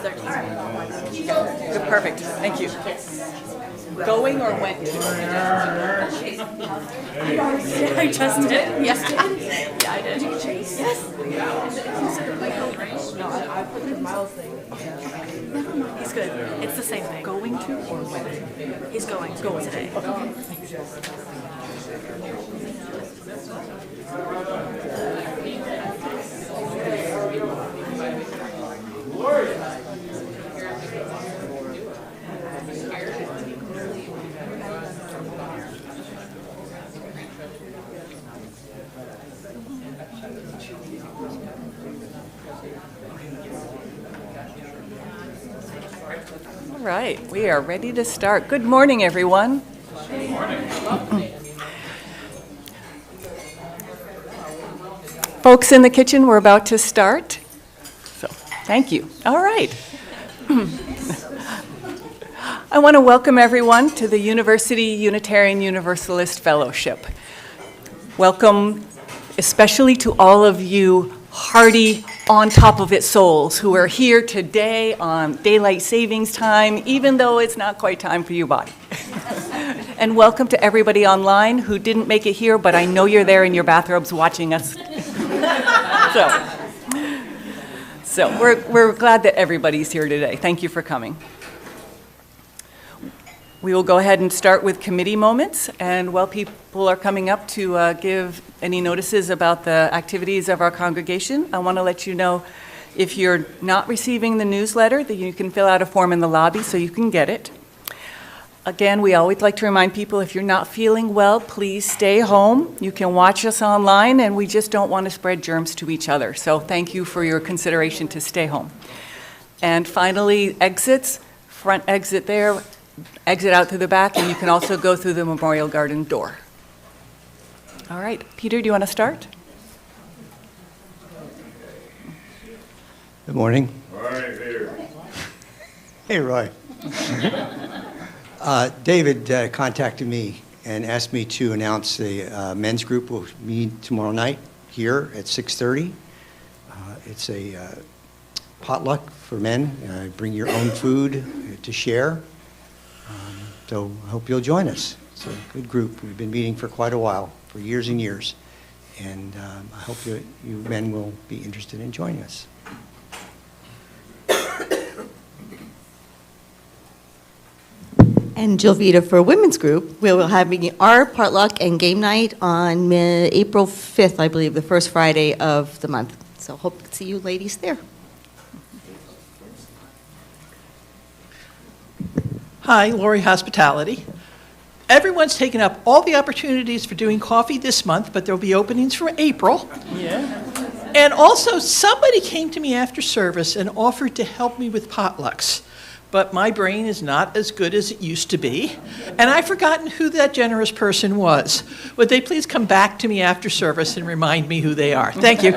Good, perfect. Thank you. Going or went to? I just did. Yes. Yeah, I did. Did you get Chase? Yes. No, I put the Miles thing. Never mind. He's good. It's the same thing. Going to or went? He's going today. Okay. All right, we are ready to start. Good morning, everyone. Good morning. Folks in the kitchen, we're about to start. So, thank you. All right. I want to welcome everyone to the University Unitarian Universalist Fellowship. Welcome especially to all of you hardy, on top of it souls who are here today on daylight savings time, even though it's not quite time for your body. And welcome to everybody online who didn't make it here, but I know you're there in your bathrobes watching us. So we're glad that everybody's here today. Thank you for coming. We will go ahead and start with committee moments, and while people are coming up to give any notices about the activities of our congregation, I want to let you know if you're not receiving the newsletter that you can fill out a form in the lobby so you can get it. Again, we always like to remind people if you're not feeling well, please stay home. You can watch us online, and we just don't want to spread germs to each other. So thank you for your consideration to stay home. And finally, exits, front exit there, exit out through the back, and you can also go through the Memorial Garden door. All right, Peter, do you want to start? Good morning. Morning, Peter. Hey, Roy. David contacted me and asked me to announce the men's group will meet tomorrow night here at 6:30. It's a potluck for men. Bring your own food to share. So I hope you'll join us. It's a good group. We've been meeting for quite a while, for years and years. And I hope you men will be interested in joining us. And Jilvita for Women's Group, we will have our potluck and game night on April 5th, I believe, the first Friday of the month. So hope to see you ladies there. Hi, Lori Hospitality. Everyone's taken up all the opportunities for doing coffee this month, but there'll be openings for April. Yeah. And also, somebody came to me after service and offered to help me with potlucks. But my brain is not as good as it used to be, and I've forgotten who that generous person was. Would they please come back to me after service and remind me who they are? Thank you.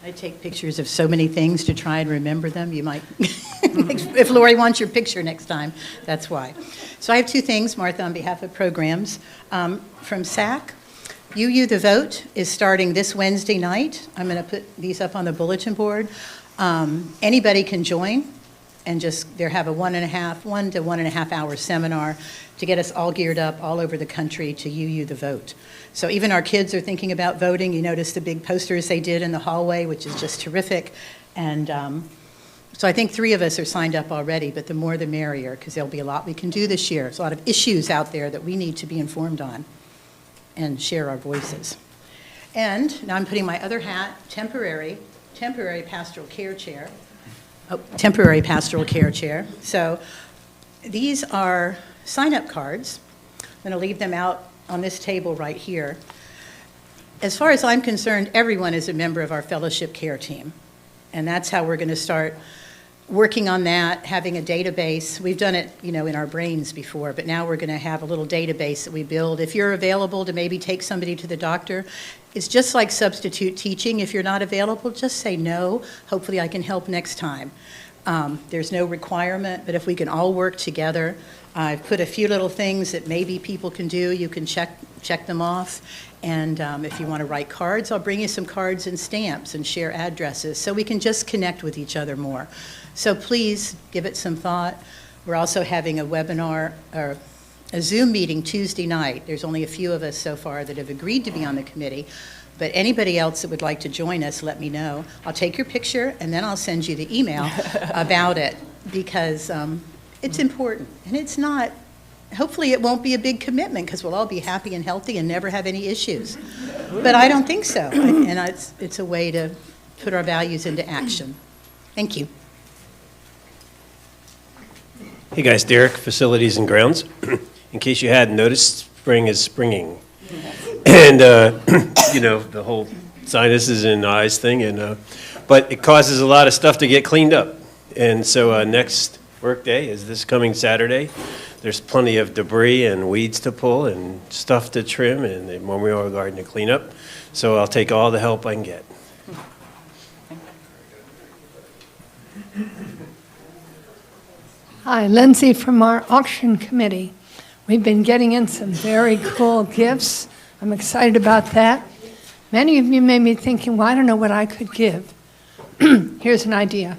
I take pictures of so many things to try and remember them. You might, if Lori wants your picture next time, that's why. So I have two things, Martha, on behalf of programs. From SAC, UU The Vote is starting this Wednesday night. I'm going to put these up on the bulletin board. Anybody can join and just, they have a 1 to 1.5 hour seminar to get us all geared up all over the country to UU The Vote. So even our kids are thinking about voting. You notice the big posters they did in the hallway, which is just terrific. And so I think 3 of us are signed up already, but the more the merrier, because there'll be a lot we can do this year. There's a lot of issues out there that we need to be informed on and share our voices. And now I'm putting my other hat, temporary pastoral care chair. Oh, temporary pastoral care chair. So these are sign-up cards. I'm going to leave them out on this table right here. As far as I'm concerned, everyone is a member of our fellowship care team. And that's how we're going to start working on that, having a database. We've done it, in our brains before, but now we're going to have a little database that we build. If you're available to maybe take somebody to the doctor, it's just like substitute teaching. If you're not available, just say no. Hopefully I can help next time. There's no requirement, but if we can all work together, I've put a few little things that maybe people can do. You can check check them off. And if you want to write cards, I'll bring you some cards and stamps and share addresses so we can just connect with each other more. So please give it some thought. We're also having a webinar or a Zoom meeting Tuesday night. There's only a few of us so far that have agreed to be on the committee, but anybody else that would like to join us, let me know. I'll take your picture and then I'll send you the email about it, because it's important. And it's not, hopefully it won't be a big commitment because we'll all be happy and healthy and never have any issues. But I don't think so. And it's a way to put our values into action. Thank you. Hey guys, Derek, Facilities and Grounds. In case you hadn't noticed, spring is springing. And, you know, the whole sinuses and eyes thing, and but it causes a lot of stuff to get cleaned up. And so next work day is this coming Saturday. There's plenty of debris and weeds to pull and stuff to trim and a memorial garden to clean up. So I'll take all the help I can get. Hi, Lindsay from our auction committee. We've been getting in some very cool gifts. I'm excited about that. Many of you may be thinking, well, I don't know what I could give. Here's an idea.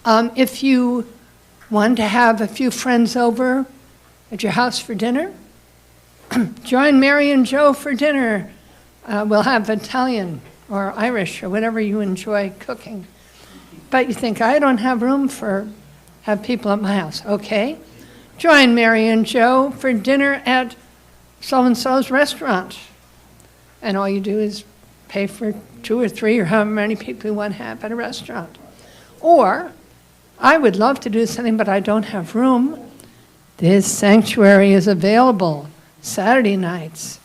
If you want to have a few friends over at your house for dinner, join Mary and Joe for dinner. We'll have Italian or Irish or whatever you enjoy cooking. But you think, I don't have room for have people at my house. Okay. Join Mary and Joe for dinner at so-and-so's restaurant. And all you do is pay for 2 or 3 or however many people you want to have at a restaurant. Or, I would love to do something, but I don't have room. This sanctuary is available Saturday nights,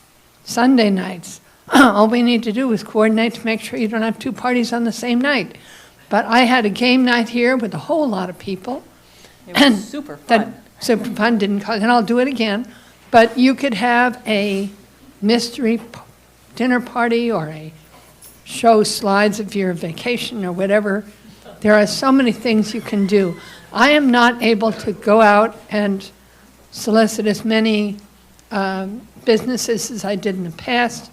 Sunday nights. All we need to do is coordinate to make sure you don't have 2 parties on the same night. But I had a game night here with a whole lot of people. It was super fun. Super fun, didn't cause, and I'll do it again. But you could have a mystery dinner party or a show slides if you're on vacation or whatever. There are so many things you can do. I am not able to go out and solicit as many businesses as I did in the past.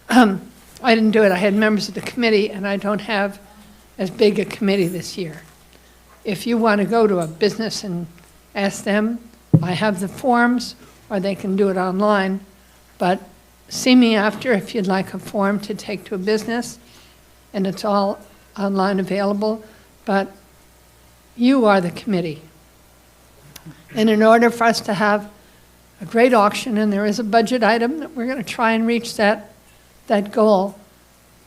I didn't do it. I had members of the committee, and I don't have as big a committee this year. If you want to go to a business and ask them, I have the forms, or they can do it online. But see me after if you'd like a form to take to a business, and it's all online available. But you are the committee. And in order for us to have a great auction, and there is a budget item that we're going to try and reach that goal,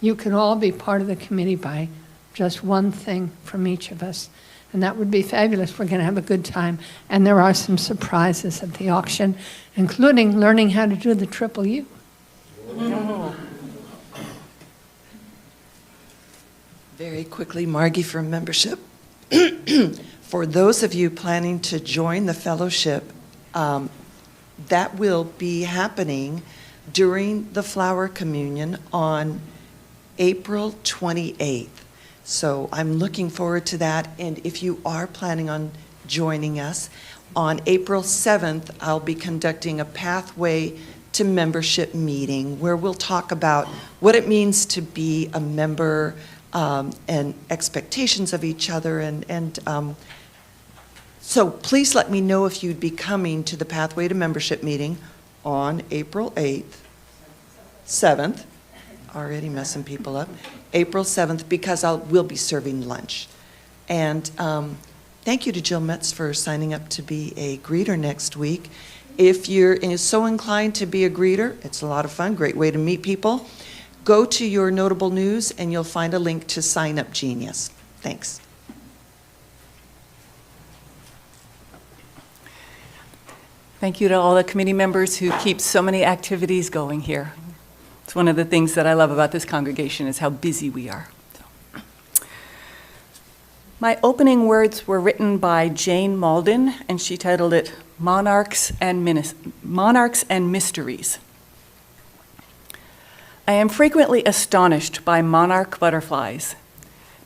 you can all be part of the committee by just one thing from each of us. And that would be fabulous. We're going to have a good time. And there are some surprises at the auction, including learning how to do the triple U. Very quickly, Margie from membership. For those of you planning to join the fellowship, that will be happening during the flower communion on April 28th. So I'm looking forward to that. And if you are planning on joining us, on April 7th, I'll be conducting a Pathway to Membership meeting where we'll talk about what it means to be a member, and expectations of each other. So please let me know if you'd be coming to the Pathway to Membership meeting on April 8th, 7th, already messing people up, April 7th, because we'll be serving lunch. And thank you to Jill Metz for signing up to be a greeter next week. If you're so inclined to be a greeter, it's a lot of fun, great way to meet people. Go to your notable news and you'll find a link to Sign Up Genius. Thanks. Thank you to all the committee members who keep so many activities going here. It's one of the things that I love about this congregation is how busy we are. My opening words were written by Jane Malden, and she titled it Monarchs and Mysteries. I am frequently astonished by monarch butterflies.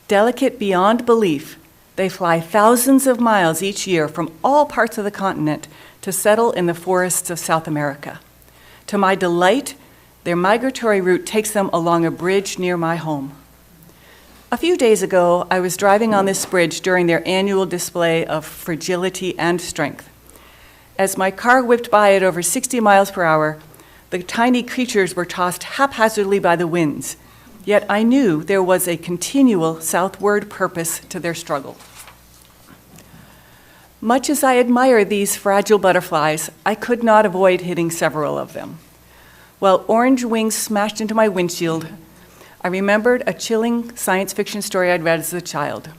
Delicate beyond belief, they fly thousands of miles each year from all parts of the continent to settle in the forests of South America. To my delight, their migratory route takes them along a bridge near my home. A few days ago, I was driving on this bridge during their annual display of fragility and strength. As my car whipped by at over 60 miles per hour, the tiny creatures were tossed haphazardly by the winds, yet I knew there was a continual southward purpose to their struggle. Much as I admire these fragile butterflies, I could not avoid hitting several of them. While orange wings smashed into my windshield, I remembered a chilling science fiction story I'd read as a child.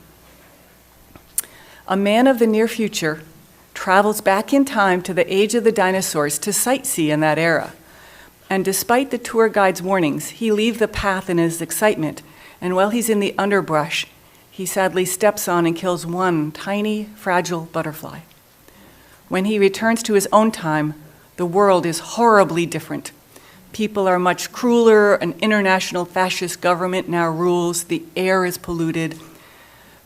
A man of the near future travels back in time to the age of the dinosaurs to sightsee in that era. And despite the tour guide's warnings, he leaves the path in his excitement, and while he's in the underbrush, he sadly steps on and kills one tiny, fragile butterfly. When he returns to his own time, the world is horribly different. People are much crueler, an international fascist government now rules, the air is polluted.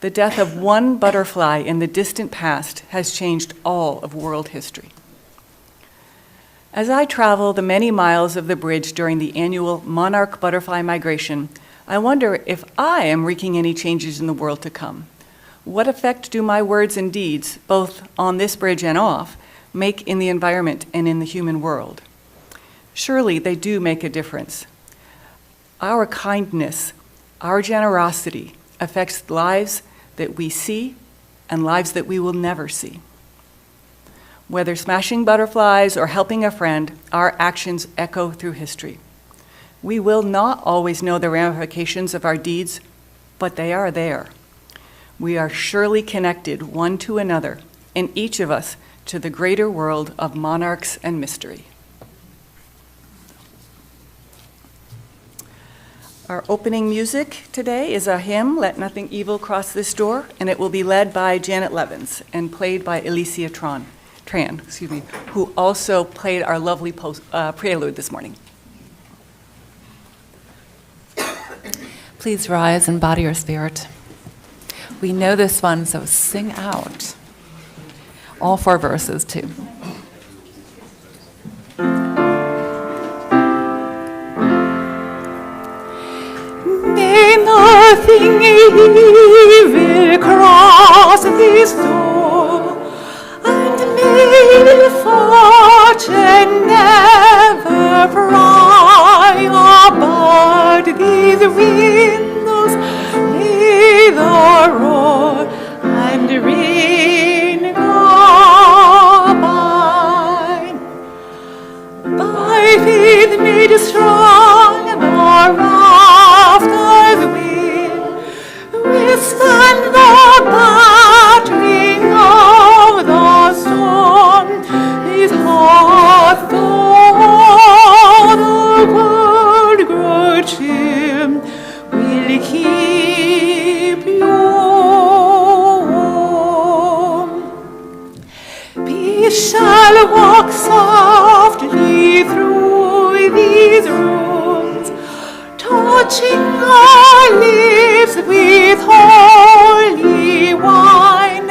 The death of one butterfly in the distant past has changed all of world history. As I travel the many miles of the bridge during the annual monarch butterfly migration, I wonder if I am wreaking any changes in the world to come. What effect do my words and deeds, both on this bridge and off, make in the environment and in the human world? Surely they do make a difference. Our kindness, our generosity affects lives that we see and lives that we will never see. Whether smashing butterflies or helping a friend, our actions echo through history. We will not always know the ramifications of our deeds, but they are there. We are surely connected one to another, and each of us to the greater world of monarchs and mystery. Our opening music today is a hymn, Let Nothing Evil Cross This Door, and it will be led by Janet Levins and played by Alicia Tran, who also played our lovely prelude this morning. Please rise and body your spirit. We know this one, so sing out. All 4 verses, too. May nothing evil cross this door, and may fortune never pry about these windows, neither roar and rain go by. By faith made strong, the rafters will withstand the battering of the storm. His heart, though the world grow chill, will keep you warm. Peace shall walk softly through these rooms, touching our lips with holy wine,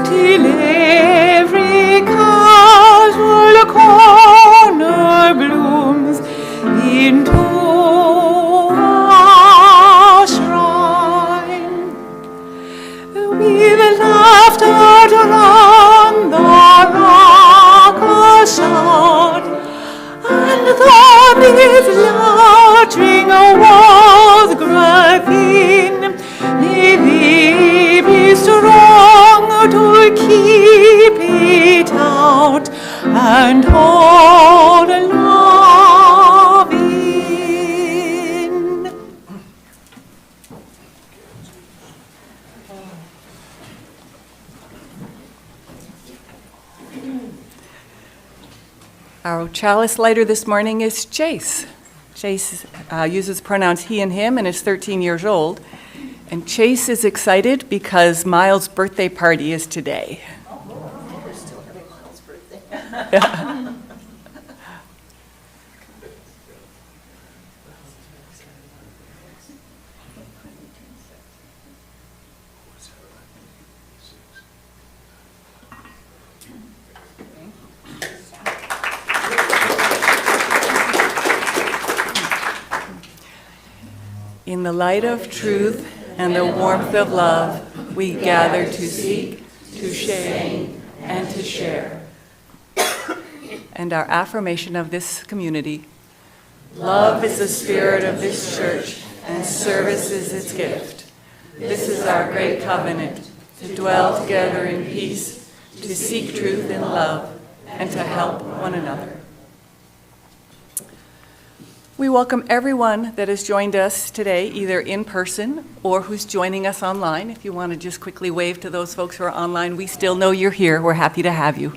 till every casual corner blooms into a shrine. With laughter drawn the rock shod, and though this lodging was gravine, may we be strong to keep it out and hold love in. Our chalice lighter this morning is Chase. Chase uses pronouns he and him and is 13 years old. And Chase is excited because Miles' birthday party is today. We're still having Miles' birthday. In the light of truth and the warmth of love, we gather to seek, to shame, and to share. And our affirmation of this community: love is the spirit of this church, and service is its gift. This is our great covenant, to dwell together in peace, to seek truth in love, and to help one another. We welcome everyone that has joined us today, either in person or who's joining us online. If you want to just quickly wave to those folks who are online, we still know you're here. We're happy to have you.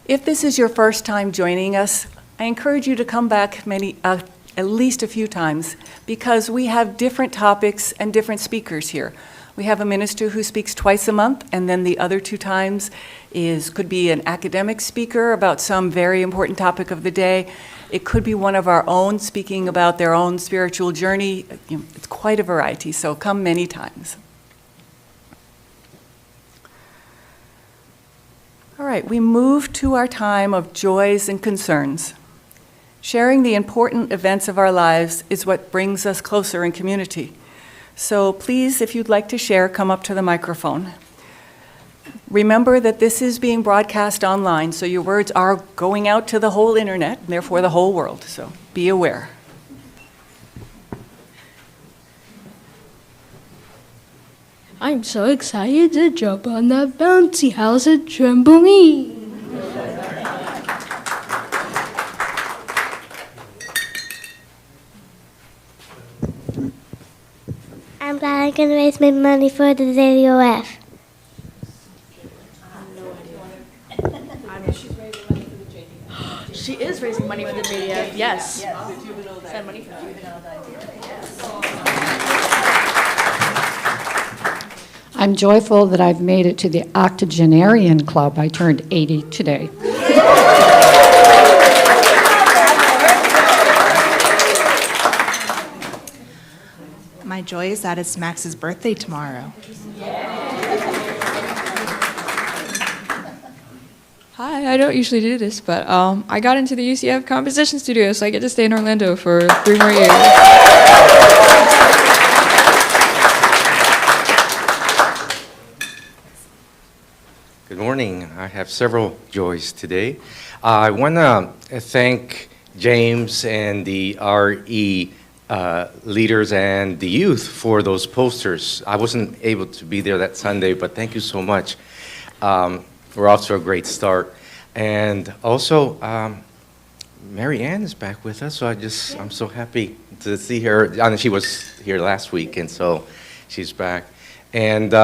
If this is your first time joining us, I encourage you to come back at least a few times, because we have different topics and different speakers here. We have a minister who speaks twice a month, and then the other 2 times could be an academic speaker about some very important topic of the day. It could be one of our own speaking about their own spiritual journey. It's quite a variety, so come many times. All right, we move to our time of joys and concerns. Sharing the important events of our lives is what brings us closer in community. So please, if you'd like to share, come up to the microphone. Remember that this is being broadcast online, so your words are going out to the whole internet, and therefore the whole world, so be aware. I'm so excited to jump on that bouncy house and trampoline. I'm glad I can raise my money for the WWF. She is raising money for the JDF, yes. Send money for juvenile I'm joyful that I've made it to the octogenarian club. I turned 80 today. My joy is that it's Max's birthday tomorrow. Hi, I don't usually do this, but I got into the UCF composition studio, so I get to stay in Orlando for 3 more years. Good morning. I have several joys today. I want to thank James and the RE leaders and the youth for those posters. I wasn't able to be there that Sunday, but thank you so much. We're off to a great start. And also, Mary Ann is back with us, so I'm so happy to see her. I mean, she was here last week, and so she's back. And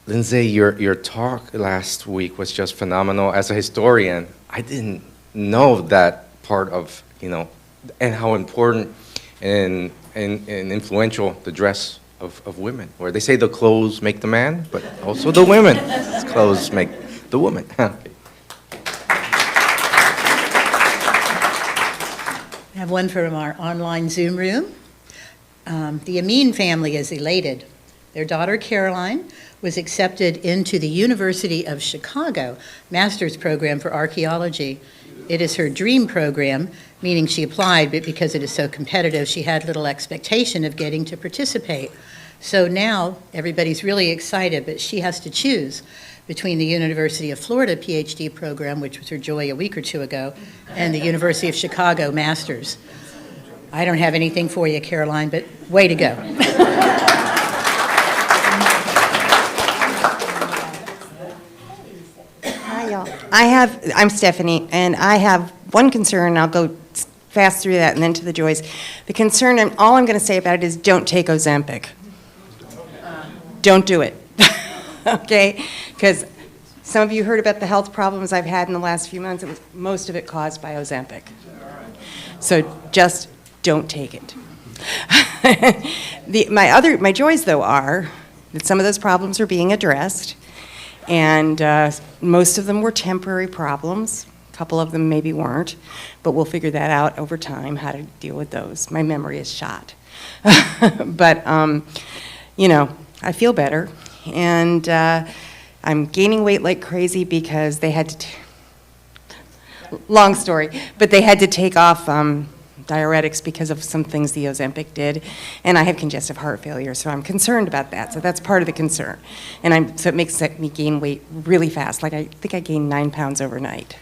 Lindsay, your talk last week was just phenomenal. As a historian, I didn't know that part of, and how important and influential the dress of women, where they say the clothes make the man, but also the women's clothes make the woman. I have one from our online Zoom room. The Amin family is elated. Their daughter, Caroline, was accepted into the University of Chicago master's program for archaeology. It is her dream program, meaning she applied, but because it is so competitive, she had little expectation of getting to participate. So now everybody's really excited, but she has to choose between the University of Florida PhD program, which was her joy a week or 2 ago, and the University of Chicago master's. I don't have anything for you, Caroline, but way to go. Hi, y'all. I'm Stephanie, and I have one concern. I'll go fast through that and then to the joys. The concern, and all I'm going to say about it is don't take Ozempic. Don't do it. Okay? Because some of you heard about the health problems I've had in the last few months. It was most of it caused by Ozempic. So just don't take it. My joys, though, are that some of those problems are being addressed, and most of them were temporary problems. A couple of them maybe weren't, but we'll figure that out over time, how to deal with those. My memory is shot. But, I feel better, and I'm gaining weight like crazy because they had to long story. But they had to take off diuretics because of some things the Ozempic did, and I have congestive heart failure, so I'm concerned about that. So that's part of the concern, and so it makes me gain weight really fast. Like I think I gained 9 pounds overnight.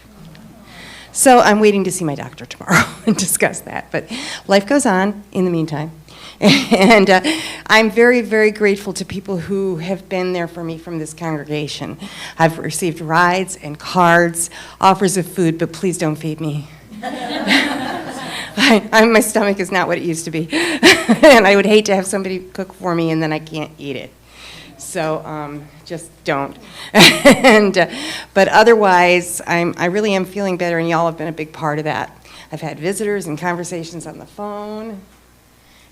So I'm waiting to see my doctor tomorrow and discuss that. But life goes on in the meantime. And I'm very, very grateful to people who have been there for me from this congregation. I've received rides and cards, offers of food, but please don't feed me. My stomach is not what it used to be. And I would hate to have somebody cook for me and then I can't eat it. So just don't. But otherwise, I really am feeling better, and y'all have been a big part of that. I've had visitors and conversations on the phone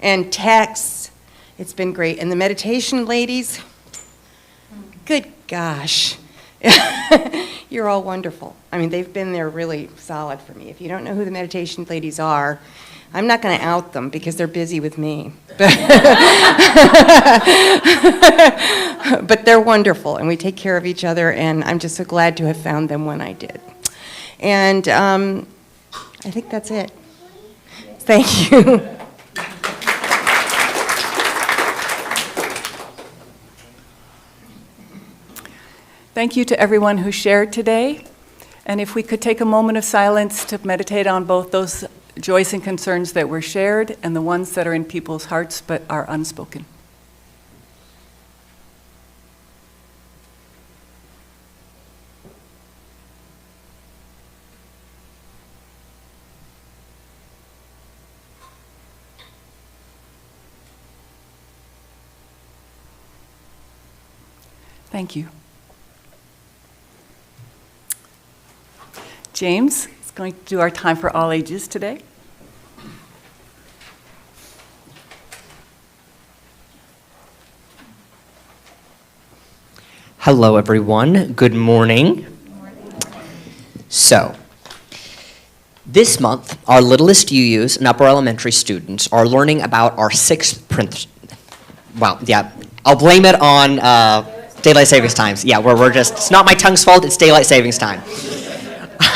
and texts. It's been great. And the meditation ladies, good gosh. You're all wonderful. I mean, they've been there really solid for me. If you don't know who the meditation ladies are, I'm not going to out them because they're busy with me. But they're wonderful, and we take care of each other, and I'm just so glad to have found them when I did. And I think that's it. Thank you. Thank you to everyone who shared today. And if we could take a moment of silence to meditate on both those joys and concerns that were shared and the ones that are in people's hearts but are unspoken. Thank you. James is going to do our time for all ages today. Hello, everyone. Good morning. So, this month, our littlest UUs and upper elementary students are learning about our sixth I'll blame it on daylight savings times. Yeah, it's not my tongue's fault, it's daylight savings time.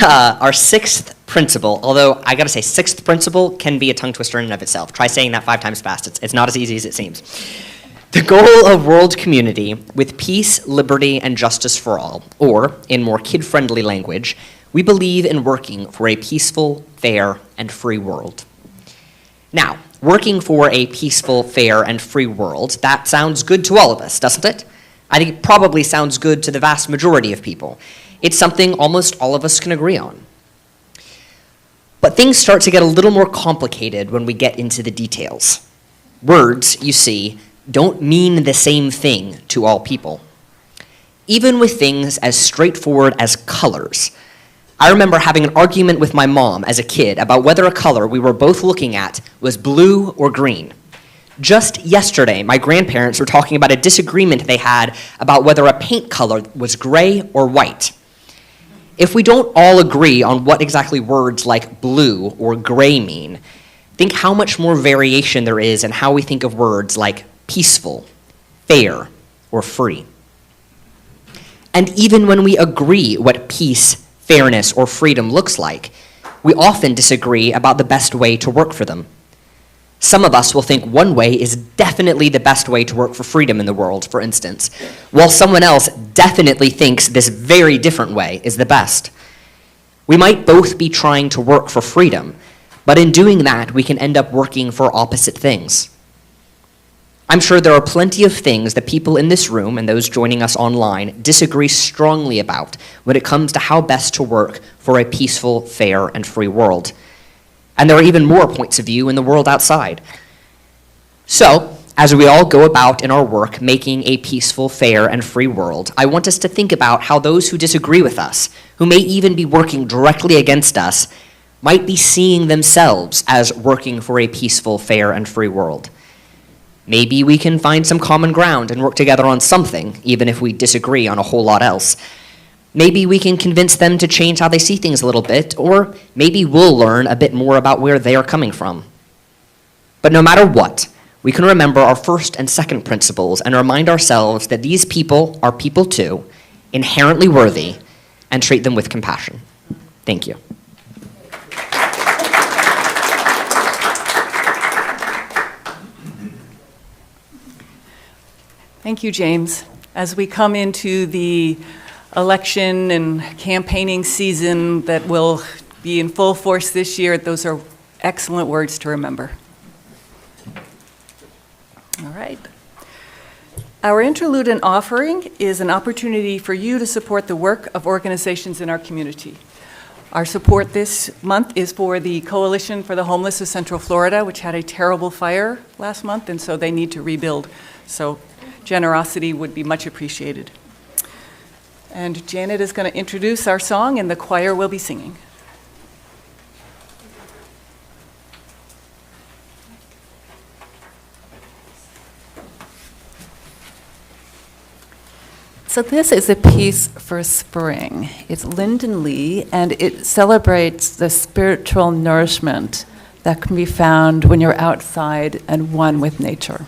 Our sixth principle, although I gotta say, sixth principle can be a tongue twister in and of itself. Try saying that 5 times fast. It's not as easy as it seems. The goal of world community with peace, liberty, and justice for all, or in more kid-friendly language, we believe in working for a peaceful, fair, and free world. Now, working for a peaceful, fair, and free world, that sounds good to all of us, doesn't it? I think it probably sounds good to the vast majority of people. It's something almost all of us can agree on. But things start to get a little more complicated when we get into the details. Words, you see, don't mean the same thing to all people. Even with things as straightforward as colors. I remember having an argument with my mom as a kid about whether a color we were both looking at was blue or green. Just yesterday, my grandparents were talking about a disagreement they had about whether a paint color was gray or white. If we don't all agree on what exactly words like blue or gray mean, think how much more variation there is in how we think of words like peaceful, fair, or free. And even when we agree what peace, fairness, or freedom looks like, we often disagree about the best way to work for them. Some of us will think one way is definitely the best way to work for freedom in the world, for instance, while someone else definitely thinks this very different way is the best. We might both be trying to work for freedom, but in doing that, we can end up working for opposite things. I'm sure there are plenty of things that people in this room and those joining us online disagree strongly about when it comes to how best to work for a peaceful, fair, and free world. And there are even more points of view in the world outside. So, as we all go about in our work making a peaceful, fair, and free world, I want us to think about how those who disagree with us, who may even be working directly against us, might be seeing themselves as working for a peaceful, fair, and free world. Maybe we can find some common ground and work together on something, even if we disagree on a whole lot else. Maybe we can convince them to change how they see things a little bit, or maybe we'll learn a bit more about where they are coming from. But no matter what, we can remember our first and second principles and remind ourselves that these people are people too, inherently worthy, and treat them with compassion. Thank you. Thank you, James. As we come into the election and campaigning season that will be in full force this year, those are excellent words to remember. All right. Our interlude and offering is an opportunity for you to support the work of organizations in our community. Our support this month is for the Coalition for the Homeless of Central Florida, which had a terrible fire last month, and so they need to rebuild. So generosity would be much appreciated. And Janet is going to introduce our song, and the choir will be singing. So this is a piece for spring. It's Lyndon Lee, and it celebrates the spiritual nourishment that can be found when you're outside and one with nature.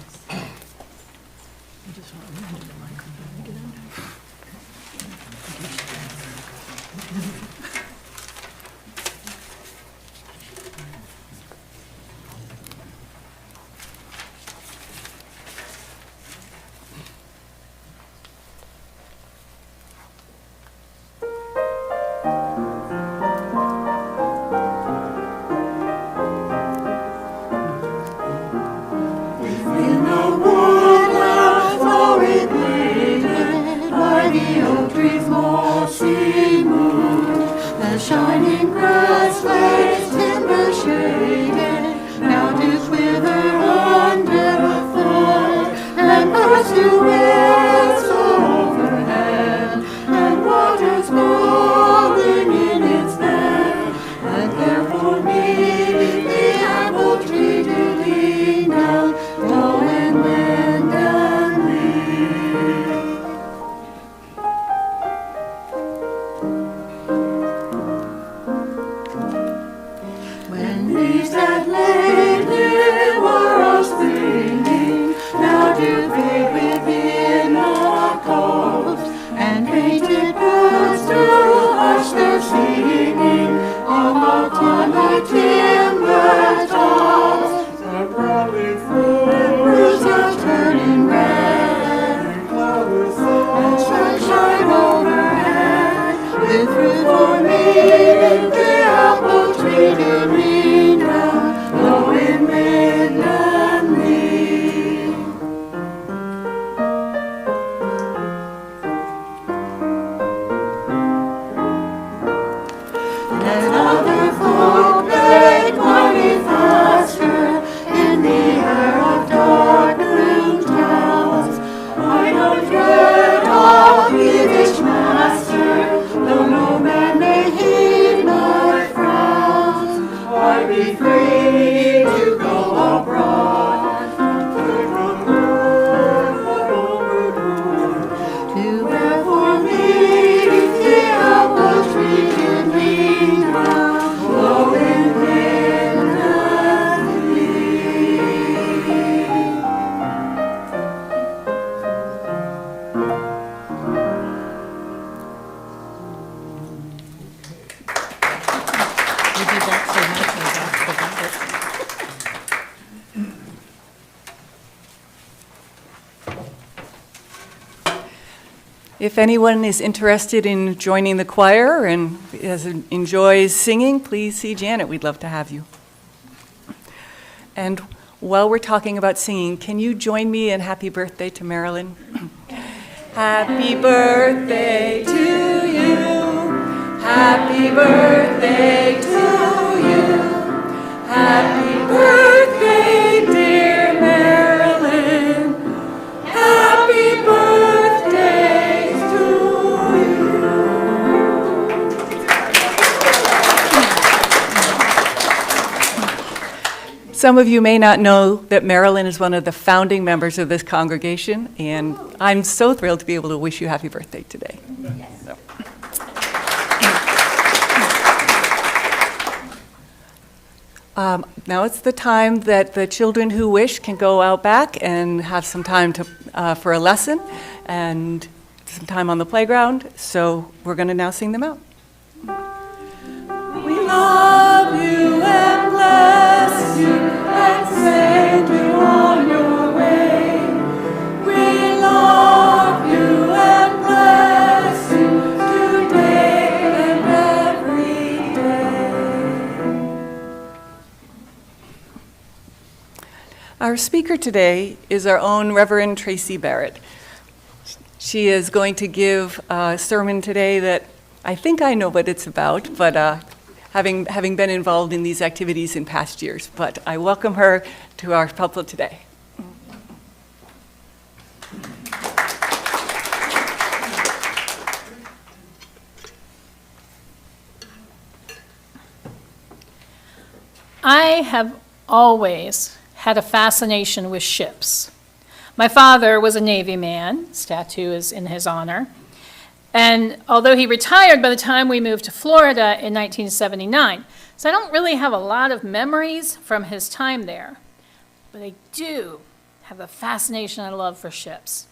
Shining grass lays timber shaded, mountains wither under a foot, and birds do whistle overhead, and waters bubbling in its bed, and therefore me the apple tree do lean down, blowing wind and leaf. Leaves that lately were all springing, now do fade within the coves, and painted birds do hush their singing on the timber tops. The proudly fruits are turning red, and sunshine overhead, with fruit for me, the apple tree to lean down, blowing wind and leaf. Let other folk make money faster in the air of dark green clouds. I don't dread of peevish master, though no man may heed my frowns. I be free to go abroad, to where for me the apple tree can lean down, blowing wind and leaf. If anyone is interested in joining the choir and enjoys singing, please see Janet. We'd love to have you. And while we're talking about singing, can you join me in happy birthday to Marilyn? Happy birthday to you. Happy birthday to you. Happy birthday, dear Marilyn. Happy birthday to you. Some of you may not know that Marilyn is one of the founding members of this congregation, and I'm so thrilled to be able to wish you happy birthday today. So. Now it's the time that the children who wish can go out back and have some time for a lesson and some time on the playground. So we're going to now sing them out. We love you and bless you and send you on your way. We love Our speaker today is our own Reverend Tracie Barrett. She is going to give a sermon today that I think I know what it's about, but having been involved in these activities in past years. But I welcome her to our pulpit today. I have always had a fascination with ships. My father was a Navy man. His tattoo is in his honor. And although he retired by the time we moved to Florida in 1979, so I don't really have a lot of memories from his time there. But I do have a fascination and a love for ships.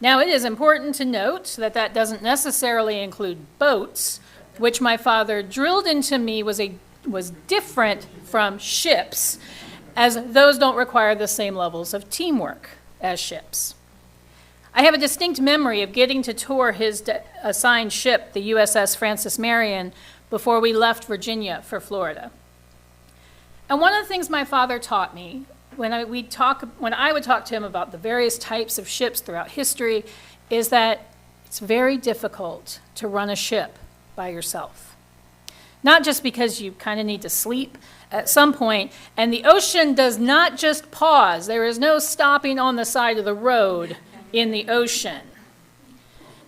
Now, it is important to note that that doesn't necessarily include boats, which my father drilled into me was different from ships, as those don't require the same levels of teamwork as ships. I have a distinct memory of getting to tour his assigned ship, the USS Francis Marion, before we left Virginia for Florida. And one of the things my father taught me when I would talk to him about the various types of ships throughout history is that it's very difficult to run a ship by yourself. Not just because you kind of need to sleep at some point, and the ocean does not just pause. There is no stopping on the side of the road in the ocean.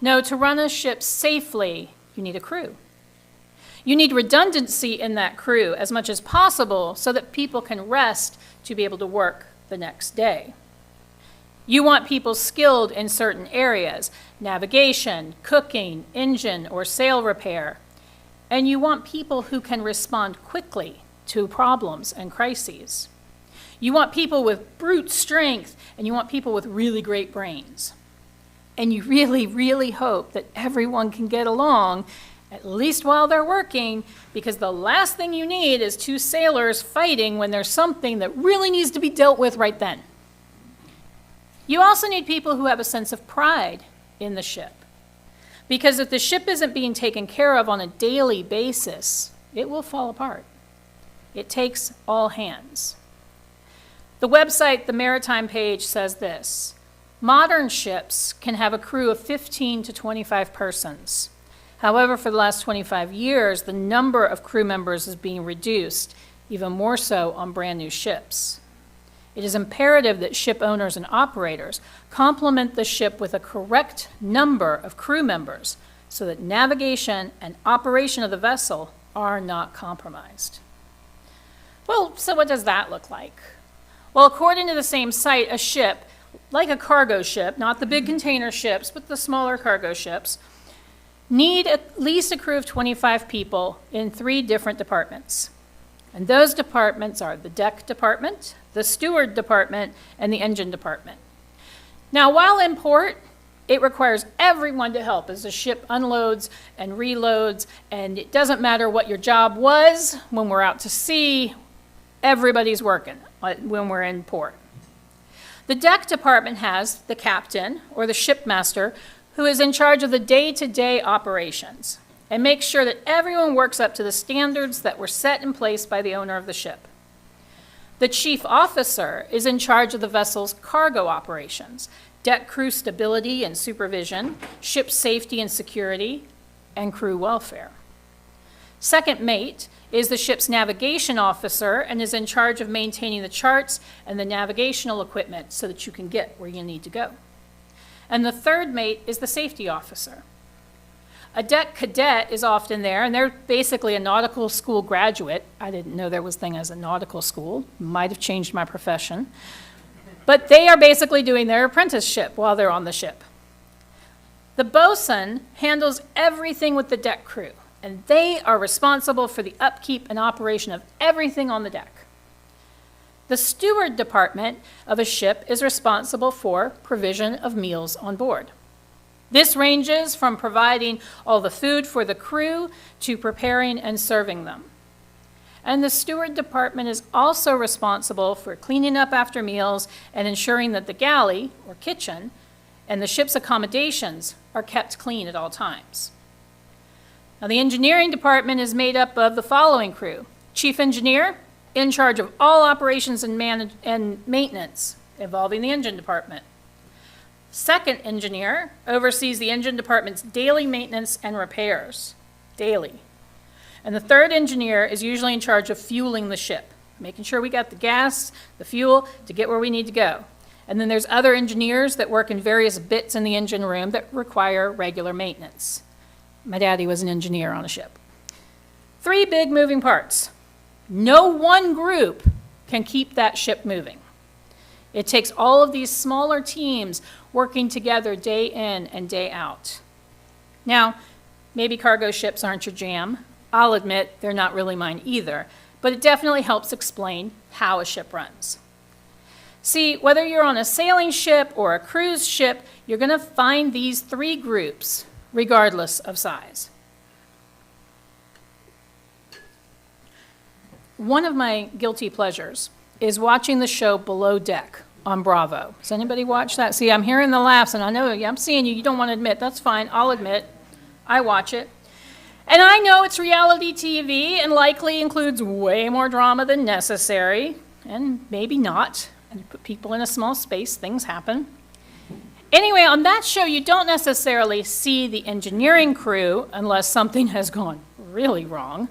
No, to run a ship safely, you need a crew. You need redundancy in that crew as much as possible so that people can rest to be able to work the next day. You want people skilled in certain areas, navigation, cooking, engine, or sail repair. And you want people who can respond quickly to problems and crises. You want people with brute strength, and you want people with really great brains. And you really, really hope that everyone can get along, at least while they're working, because the last thing you need is two sailors fighting when there's something that really needs to be dealt with right then. You also need people who have a sense of pride in the ship. Because if the ship isn't being taken care of on a daily basis, it will fall apart. It takes all hands. The website, the Maritime page, says this: modern ships can have a crew of 15 to 25 persons. However, for the last 25 years, the number of crew members is being reduced, even more so on brand new ships. It is imperative that ship owners and operators complement the ship with a correct number of crew members so that navigation and operation of the vessel are not compromised. Well, so what does that look like? Well, according to the same site, a ship, like a cargo ship, not the big container ships, but the smaller cargo ships, need at least a crew of 25 people in 3 different departments. And those departments are the deck department, the steward department, and the engine department. Now, while in port, it requires everyone to help as the ship unloads and reloads, and it doesn't matter what your job was when we're out to sea, everybody's working when we're in port. The deck department has the captain, or the shipmaster, who is in charge of the day-to-day operations and makes sure that everyone works up to the standards that were set in place by the owner of the ship. The chief officer is in charge of the vessel's cargo operations, deck crew stability and supervision, ship safety and security, and crew welfare. Second mate is the ship's navigation officer and is in charge of maintaining the charts and the navigational equipment so that you can get where you need to go. And the third mate is the safety officer. A deck cadet is often there, and they're basically a nautical school graduate. I didn't know there was a thing as a nautical school. Might have changed my profession. But they are basically doing their apprenticeship while they're on the ship. The bosun handles everything with the deck crew, and they are responsible for the upkeep and operation of everything on the deck. The steward department of a ship is responsible for provision of meals on board. This ranges from providing all the food for the crew to preparing and serving them. And the steward department is also responsible for cleaning up after meals and ensuring that the galley, or kitchen, and the ship's accommodations are kept clean at all times. Now, the engineering department is made up of the following crew: chief engineer, in charge of all operations and maintenance involving the engine department. Second engineer oversees the engine department's daily maintenance and repairs, daily. And the third engineer is usually in charge of fueling the ship, making sure we got the gas, the fuel to get where we need to go. And then there's other engineers that work in various bits in the engine room that require regular maintenance. My daddy was an engineer on a ship. 3 big moving parts. No one group can keep that ship moving. It takes all of these smaller teams working together day in and day out. Now, maybe cargo ships aren't your jam. I'll admit they're not really mine either, but it definitely helps explain how a ship runs. See, whether you're on a sailing ship or a cruise ship, you're going to find these 3 groups, regardless of size. One of my guilty pleasures is watching the show Below Deck on Bravo. Does anybody watch that? See, I'm hearing the laughs, and I know I'm seeing you. You don't want to admit. That's fine. I'll admit. I watch it. And I know it's reality TV and likely includes way more drama than necessary, and maybe not. And you put people in a small space, things happen. Anyway, on that show, you don't necessarily see the engineering crew unless something has gone really wrong.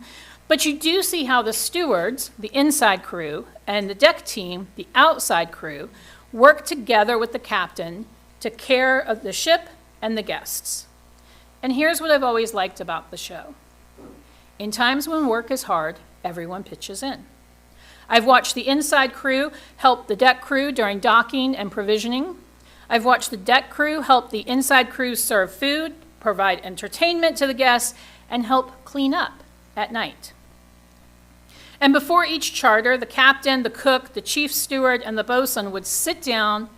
But you do see how the stewards, the inside crew, and the deck team, the outside crew, work together with the captain to care of the ship and the guests. And here's what I've always liked about the show. In times when work is hard, everyone pitches in. I've watched the inside crew help the deck crew during docking and provisioning. I've watched the deck crew help the inside crew serve food, provide entertainment to the guests, and help clean up at night. And before each charter, the captain, the cook, the chief steward, and the bosun would sit down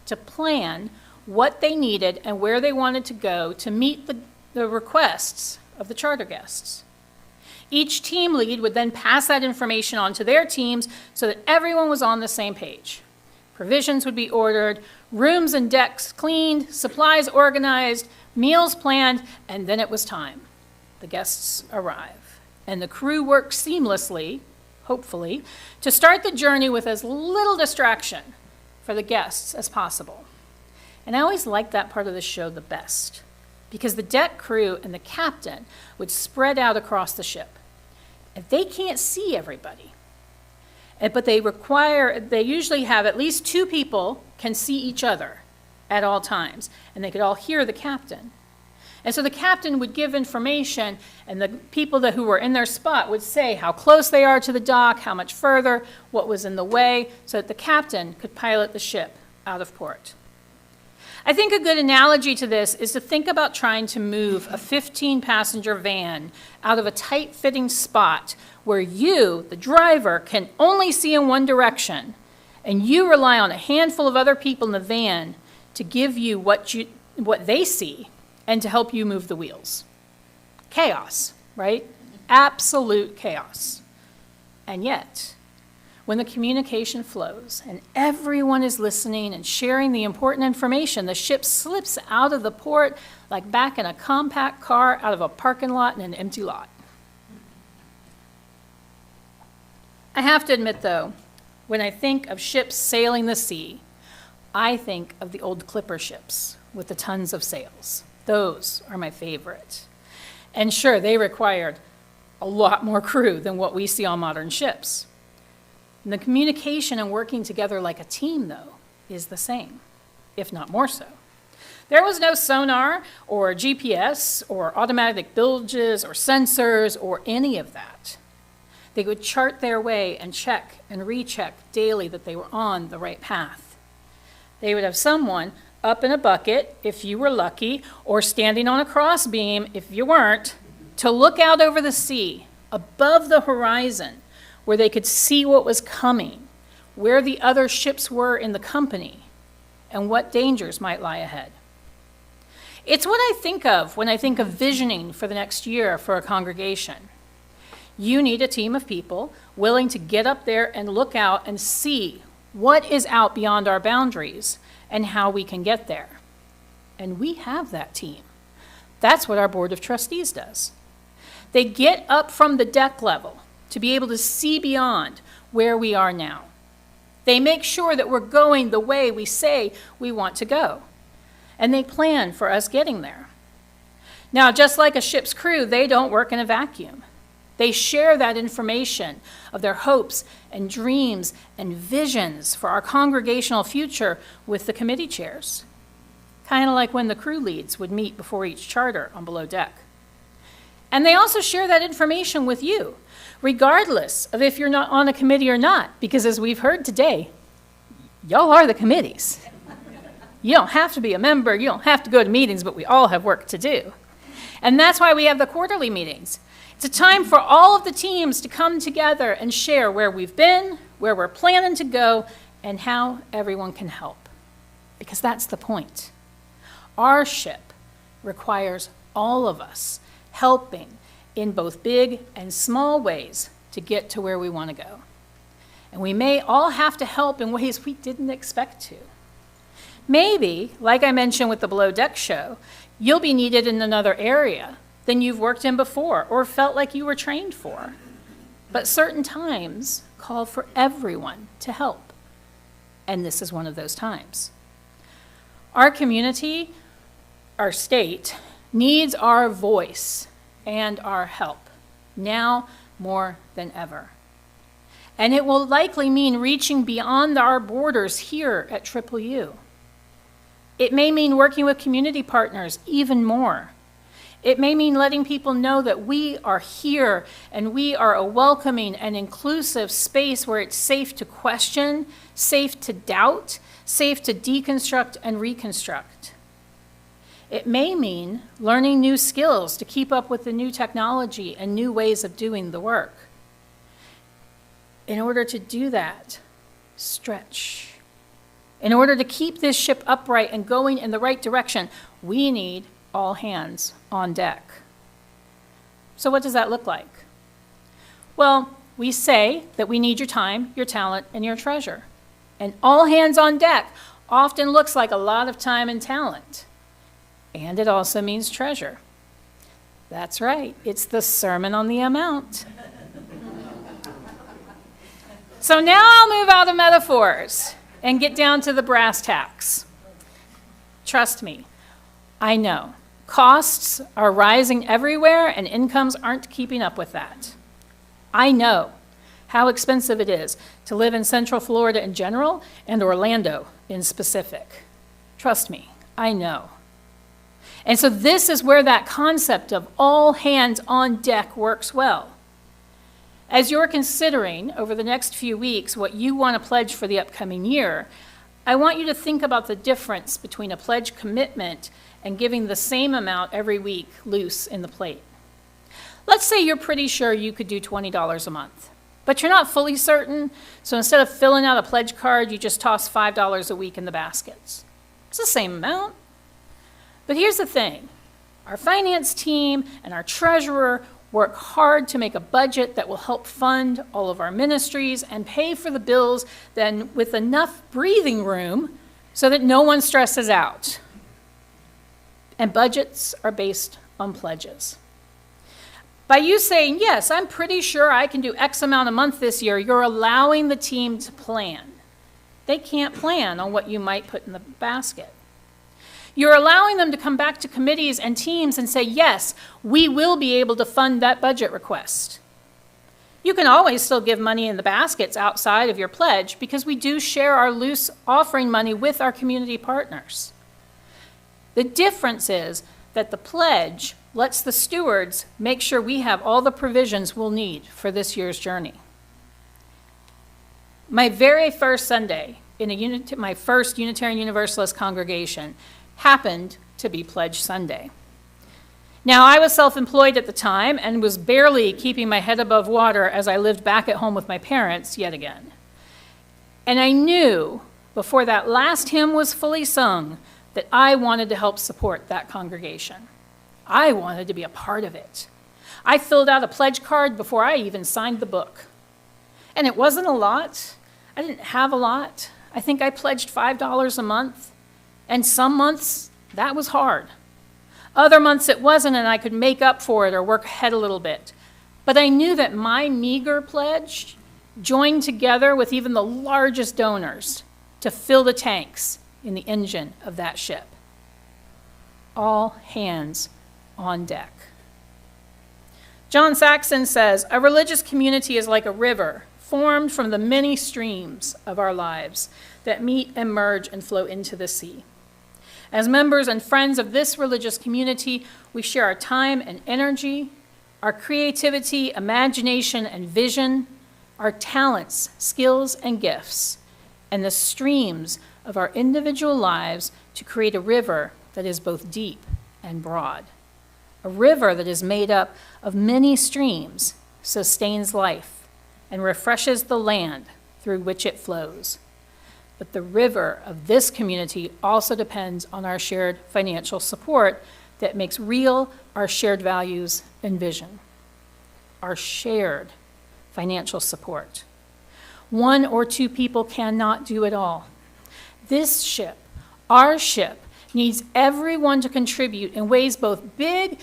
to plan what they needed and where they wanted to go to meet the requests of the charter guests. Each team lead would then pass that information on to their teams so that everyone was on the same page. Provisions would be ordered, rooms and decks cleaned, supplies organized, meals planned, and then it was time. The guests arrive, and the crew worked seamlessly, hopefully, to start the journey with as little distraction for the guests as possible. And I always liked that part of the show the best, because the deck crew and the captain would spread out across the ship. If they can't see everybody, but they usually have at least 2 people can see each other at all times, and they could all hear the captain. And so the captain would give information, and the people who were in their spot would say how close they are to the dock, how much further, what was in the way, so that the captain could pilot the ship out of port. I think a good analogy to this is to think about trying to move a 15-passenger van out of a tight-fitting spot where you, the driver, can only see in one direction, and you rely on a handful of other people in the van to give you what they see and to help you move the wheels. Chaos, right? Absolute chaos. And yet, when the communication flows and everyone is listening and sharing the important information, the ship slips out of the port like back in a compact car out of a parking lot in an empty lot. I have to admit, though, when I think of ships sailing the sea, I think of the old clipper ships with the tons of sails. Those are my favorite. And sure, they required a lot more crew than what we see on modern ships. And the communication and working together like a team, though, is the same, if not more so. There was no sonar or GPS or automatic bilges or sensors or any of that. They would chart their way and check and recheck daily that they were on the right path. They would have someone up in a bucket, if you were lucky, or standing on a crossbeam, if you weren't, to look out over the sea, above the horizon, where they could see what was coming, where the other ships were in the company, and what dangers might lie ahead. It's what I think of when I think of visioning for the next year for a congregation. You need a team of people willing to get up there and look out and see what is out beyond our boundaries and how we can get there. And we have that team. That's what our Board of Trustees does. They get up from the deck level to be able to see beyond where we are now. They make sure that we're going the way we say we want to go, and they plan for us getting there. Now, just like a ship's crew, they don't work in a vacuum. They share that information of their hopes and dreams and visions for our congregational future with the committee chairs, kind of like when the crew leads would meet before each charter on below deck. And they also share that information with you, regardless of if you're not on a committee or not, because as we've heard today, y'all are the committees. You don't have to be a member, you don't have to go to meetings, but we all have work to do. And that's why we have the quarterly meetings. It's a time for all of the teams to come together and share where we've been, where we're planning to go, and how everyone can help. Because that's the point. Our ship requires all of us helping in both big and small ways to get to where we want to go. And we may all have to help in ways we didn't expect to. Maybe, like I mentioned with the Below Deck show, you'll be needed in another area than you've worked in before or felt like you were trained for. But certain times call for everyone to help. And this is one of those times. Our community, our state, needs our voice and our help, now more than ever. And it will likely mean reaching beyond our borders here at Triple U. It may mean working with community partners even more. It may mean letting people know that we are here and we are a welcoming and inclusive space where it's safe to question, safe to doubt, safe to deconstruct and reconstruct. It may mean learning new skills to keep up with the new technology and new ways of doing the work. In order to do that, stretch. In order to keep this ship upright and going in the right direction, we need all hands on deck. So what does that look like? Well, we say that we need your time, your talent, and your treasure. And all hands on deck often looks like a lot of time and talent. And it also means treasure. That's right, it's the Sermon on the Amount. So now I'll move out of metaphors and get down to the brass tacks. Trust me, I know. Costs are rising everywhere and incomes aren't keeping up with that. I know how expensive it is to live in Central Florida in general and Orlando in specific. Trust me, I know. And so this is where that concept of all hands on deck works well. As you're considering over the next few weeks what you want to pledge for the upcoming year, I want you to think about the difference between a pledge commitment and giving the same amount every week loose in the plate. Let's say you're pretty sure you could do $20 a month, but you're not fully certain, so instead of filling out a pledge card, you just toss $5 a week in the baskets. It's the same amount. But here's the thing. Our finance team and our treasurer work hard to make a budget that will help fund all of our ministries and pay for the bills then with enough breathing room so that no one stresses out. And budgets are based on pledges. By you saying, yes, I'm pretty sure I can do X amount a month this year, you're allowing the team to plan. They can't plan on what you might put in the basket. You're allowing them to come back to committees and teams and say, yes, we will be able to fund that budget request. You can always still give money in the baskets outside of your pledge because we do share our loose offering money with our community partners. The difference is that the pledge lets the stewards make sure we have all the provisions we'll need for this year's journey. My very first Sunday in my first Unitarian Universalist congregation happened to be Pledge Sunday. Now, I was self-employed at the time and was barely keeping my head above water as I lived back at home with my parents yet again. And I knew before that last hymn was fully sung that I wanted to help support that congregation. I wanted to be a part of it. I filled out a pledge card before I even signed the book. And it wasn't a lot. I didn't have a lot. I think I pledged $5 a month. And some months, that was hard. Other months it wasn't, and I could make up for it or work ahead a little bit. But I knew that my meager pledge joined together with even the largest donors to fill the tanks in the engine of that ship. All hands on deck. John Saxon says, "A religious community is like a river formed from the many streams of our lives that meet and merge and flow into the sea. As members and friends of this religious community, we share our time and energy, our creativity, imagination, and vision, our talents, skills, and gifts, and the streams of our individual lives to create a river that is both deep and broad. A river that is made up of many streams, sustains life, and refreshes the land through which it flows. But the river of this community also depends on our shared financial support that makes real our shared values and vision. Our shared financial support. One or two people cannot do it all. This ship, our ship, needs everyone to contribute in ways both big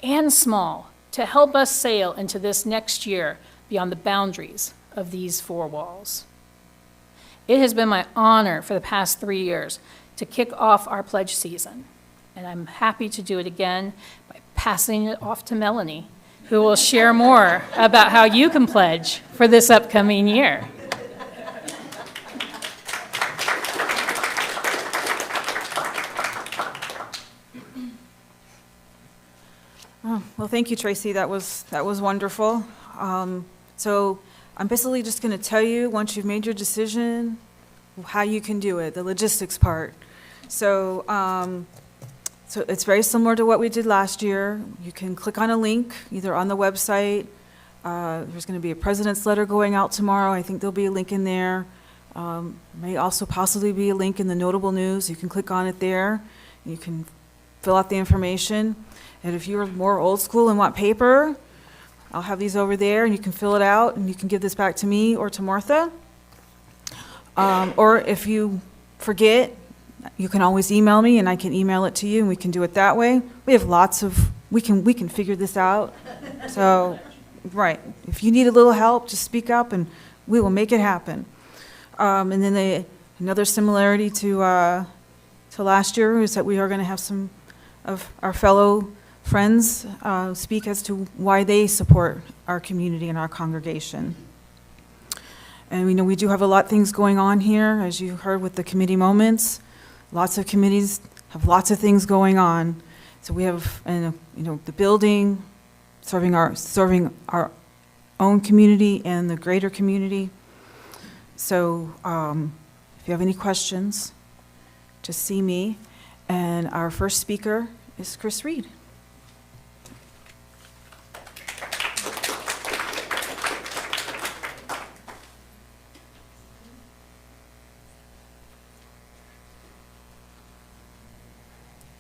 and small to help us sail into this next year beyond the boundaries of these four walls. It has been my honor for the past 3 years to kick off our pledge season, and I'm happy to do it again by passing it off to Melanie, who will share more about how you can pledge for this upcoming year. Oh, well, thank you, Tracie. That was wonderful. So I'm basically just going to tell you, once you've made your decision, how you can do it, the logistics part. So, so it's very similar to what we did last year. You can click on a link, either on the website. There's going to be a president's letter going out tomorrow. I think there'll be a link in there. May also possibly be a link in the notable news. You can click on it there. You can fill out the information. And if you're more old school and want paper, I'll have these over there, and you can fill it out, and you can give this back to me or to Martha. Or if you forget, you can always email me, and I can email it to you, and we can do it that way. We have lots of, we can figure this out. So, right, if you need a little help, just speak up, and we will make it happen. And then another similarity to last year is that we are going to have some of our fellow friends speak as to why they support our community and our congregation. And we know we do have a lot of things going on here, as you heard with the committee moments. Lots of committees have lots of things going on. So we have, the building, serving our own community and the greater community. So if you have any questions, just see me. And our first speaker is Chris Reed.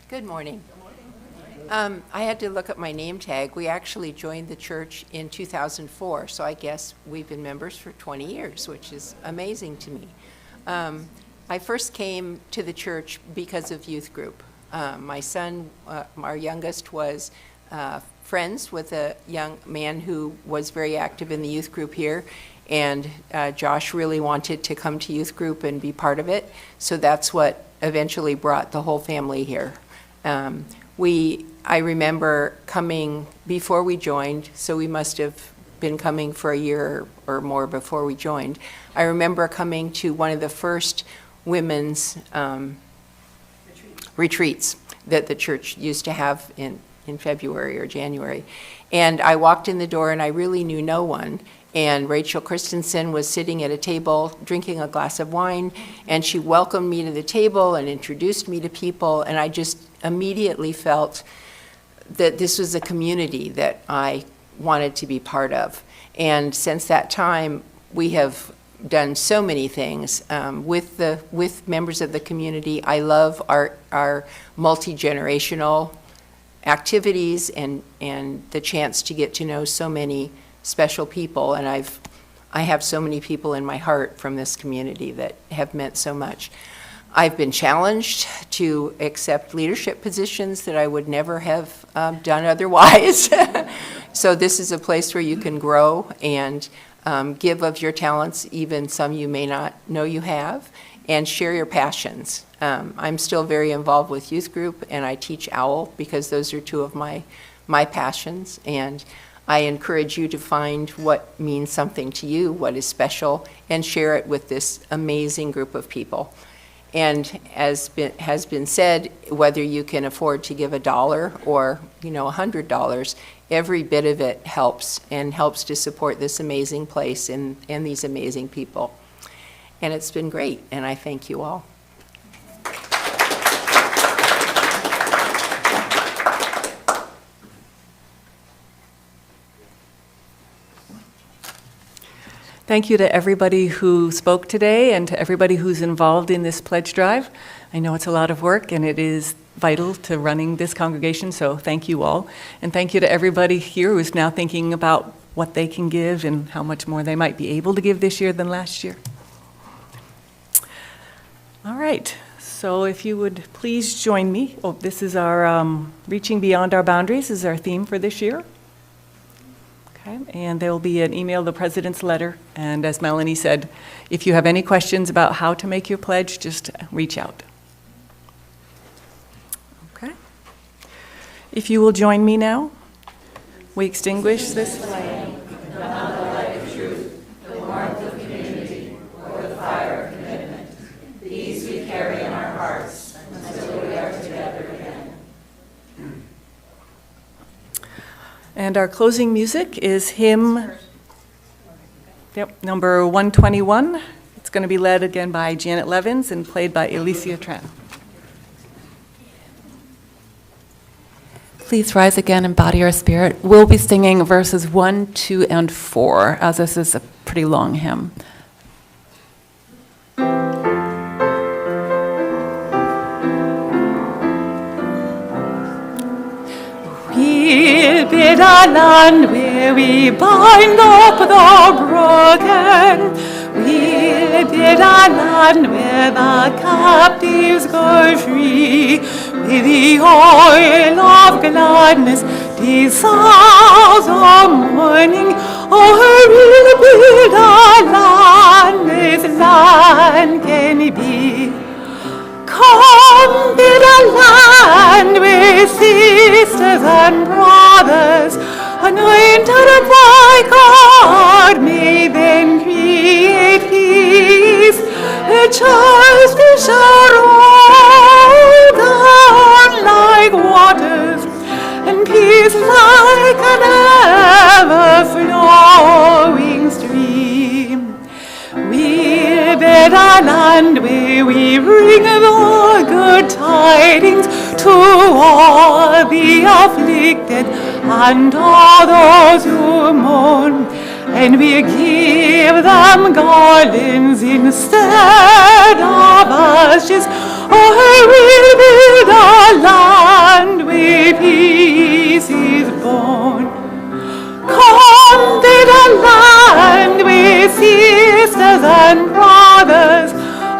Good morning. I had to look up my name tag. We actually joined the church in 2004, so I guess we've been members for 20 years, which is amazing to me. I first came to the church because of youth group. My son, our youngest, was friends with a young man who was very active in the youth group here, and Josh really wanted to come to youth group and be part of it, so that's what eventually brought the whole family here. I remember coming before we joined, so we must have been coming for a year or more before we joined. I remember coming to one of the first women's retreats that the church used to have in February or January. And I walked in the door and I really knew no one. And Rachel Christensen was sitting at a table drinking a glass of wine, and she welcomed me to the table and introduced me to people, and I just immediately felt that this was a community that I wanted to be part of. And since that time, we have done so many things with members of the community. I love our multi-generational activities and the chance to get to know so many special people, and I have so many people in my heart from this community that have meant so much. I've been challenged to accept leadership positions that I would never have done otherwise. So this is a place where you can grow and give of your talents, even some you may not know you have, and share your passions. I'm still very involved with youth group, and I teach OWL because those are two of my passions. And I encourage you to find what means something to you, what is special, and share it with this amazing group of people. And as has been said, whether you can afford to give $1 or $100, every bit of it helps and helps to support this amazing place and these amazing people. And it's been great, and I thank you all. Thank you to everybody who spoke today and to everybody who's involved in this pledge drive. I know it's a lot of work and it is vital to running this congregation, so thank you all. And thank you to everybody here who's now thinking about what they can give and how much more they might be able to give this year than last year. All right, so if you would please join me. Oh, this is our Reaching Beyond Our Boundaries is our theme for this year. Okay, and there will be an email, the president's letter, and as Melanie said, if you have any questions about how to make your pledge, just reach out. Okay. If you will join me now, we extinguish this flame. The light of truth, the warmth of community, or the fire of commitment. These we carry in our hearts until we are together again. And our closing music is hymn number 121. It's going to be led again by Janet Levins and played by Alicia Tran. Please rise again and body our spirit. We'll be singing verses 1, 2, and 4, as this is a pretty long hymn. We'll build a land where we bind up the broken. We'll build a land where the captives go free. With the oil of gladness dissolves our mourning. Oh, we'll build a land, this land can be. Come, build a land with sisters and brothers, anointed by God, may then create peace. The justice shall roll down like waters, and peace like an ever-flowing stream. We'll build a land where we bring the good tidings to all the afflicted and all those who mourn, and we give them garlands instead of ashes. Oh, we'll build a land where peace is born. Come, build a land with sisters and brothers,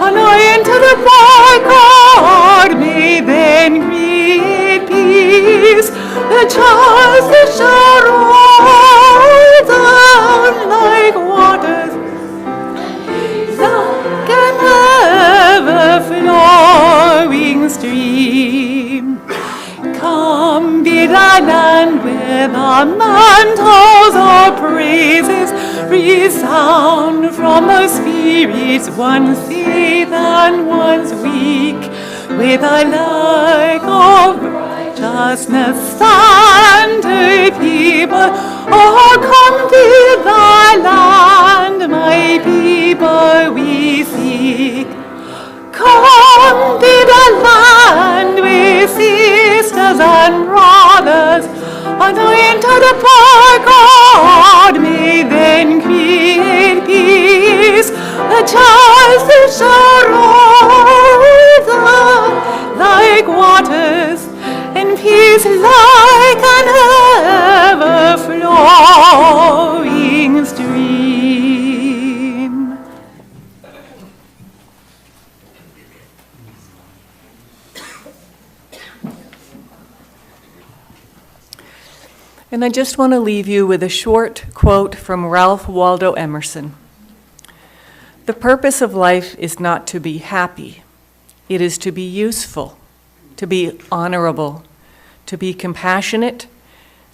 anointed by God, may then create peace. The justice shall roll down like waters, like an ever-flowing stream. Come, build a land where the mantles of praises resound from the spirits, one's faith and one's weak, with a light of righteousness stand a people. Oh, come build thy land, my people we seek. Come, build a land with sisters and brothers, anointed by God, may then create peace. The justice shall roll down like waters, and peace like an ever-flowing stream. And I just want to leave you with a short quote from Ralph Waldo Emerson. "The purpose of life is not to be happy. It is to be useful, to be honorable, to be compassionate,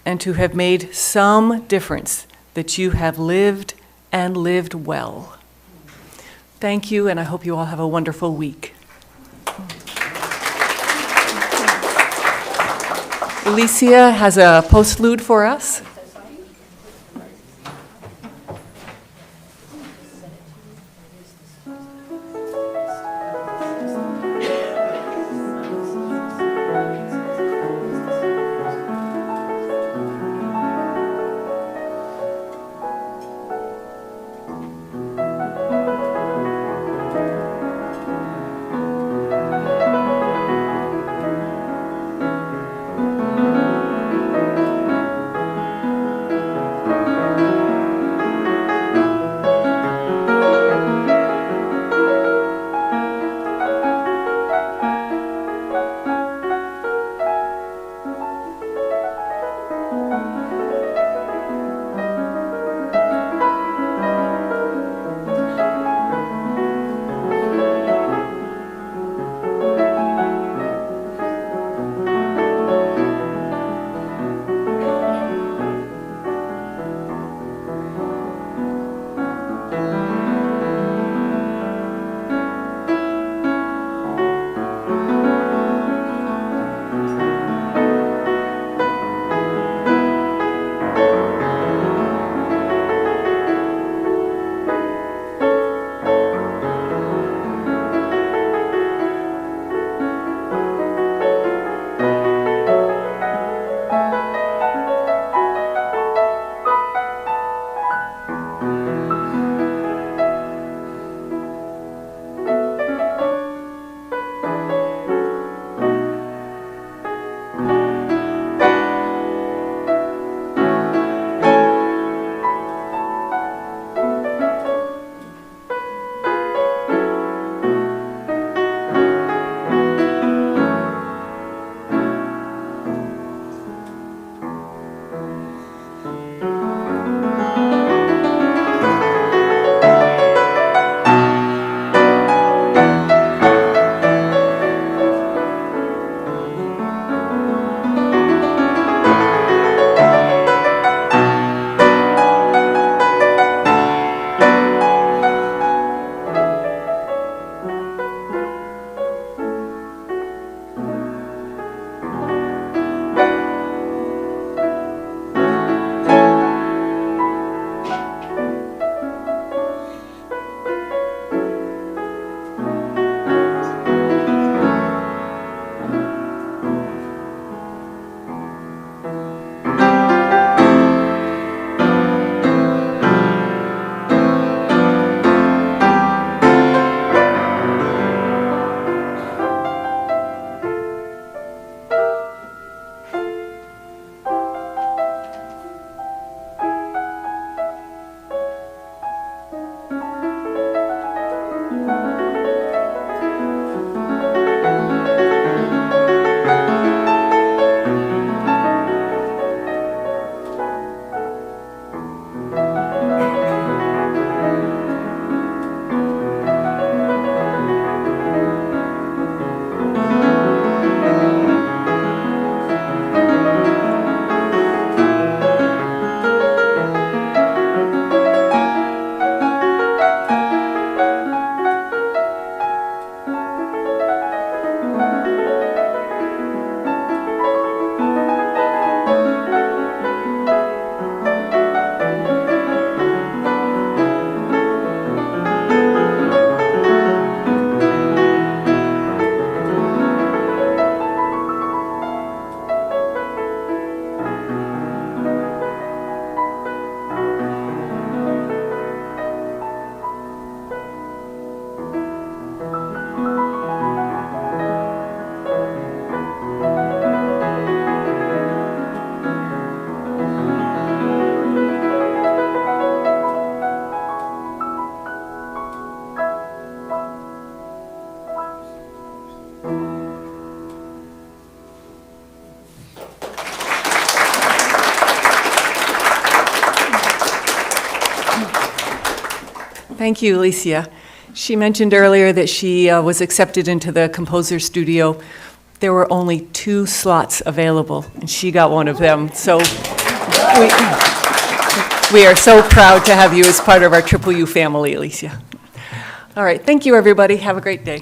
and to have made some difference that you have lived and lived well." Thank you, and I hope you all have a wonderful week. Alicia has a postlude for us. Thank you, Alicia. She mentioned earlier that she was accepted into the composer studio. There were only 2 slots available, and she got one of them. So we are so proud to have you as part of our Triple U family, Alicia. All right, thank you, everybody. Have a great day.